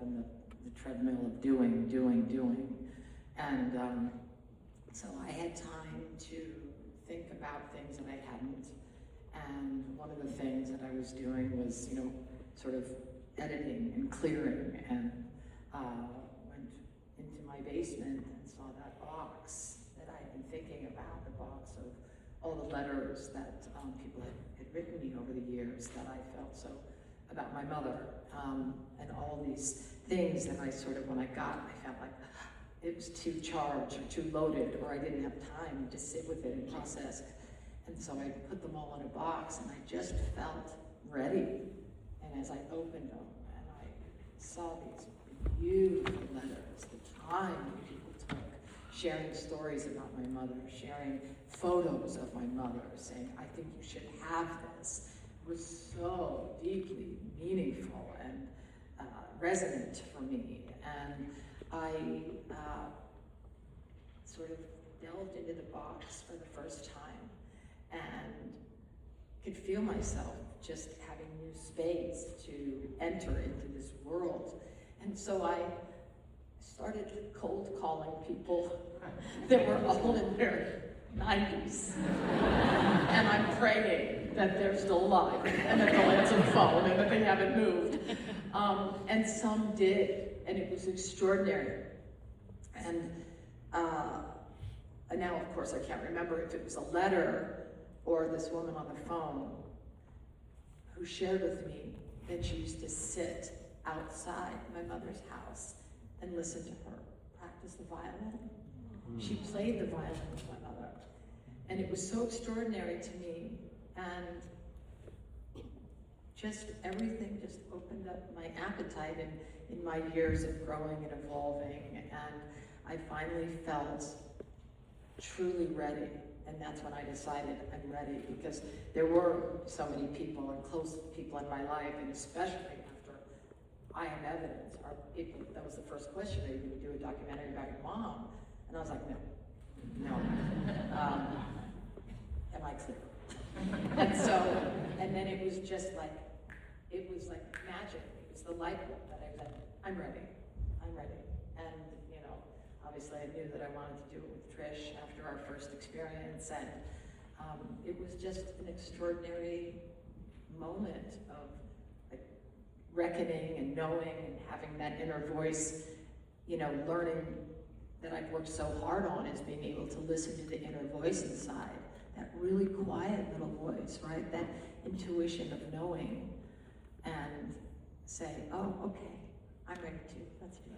in the treadmill of doing. And so I had time to think about things that I hadn't. And one of the things that I was doing was, sort of editing and clearing, and went into my basement and saw that box that I had been thinking about, the box of all the letters that people had written me over the years that I felt so about my mother, and all these things that I sort of, when I got, I felt like it was too charged or too loaded, or I didn't have time to sit with it and process. And so I put them all in a box, and I just felt ready. And as I opened them, and I saw these beautiful letters, the time that people took, sharing stories about my mother, sharing photos of my mother, saying, I think you should have this, was so deeply meaningful and resonant for me. And I sort of delved into the box for the first time and could feel myself just having new space to enter into this world. And so I started cold calling people that were all in their 90s. And I'm praying that they're still alive and that they'll answer the phone and that they haven't moved. And some did, and it was extraordinary. And now, of course, I can't remember if it was a letter or this woman on the phone who shared with me that she used to sit outside my mother's house and listen to her practice the violin. She played the violin with my mother. And it was so extraordinary to me. And just everything just opened up my appetite in my years of growing and evolving. And I finally felt truly ready. And that's when I decided I'm ready, because there were so many people and close people in my life, and especially after I Have Evidence, that was the first question, are you going to do a documentary about your mom? And I was like, no. Am I clear? And then it was just like, it was like magic. It was the light bulb that I said, I'm ready. And, obviously I knew that I wanted to do it with Trish after our first experience, and it was just an extraordinary moment of like reckoning and knowing and having that inner voice, learning that I've worked so hard on, is being able to listen to the inner voice inside, that really quiet little voice, right? That intuition of knowing, and say, oh, okay, I'm ready to, let's do it.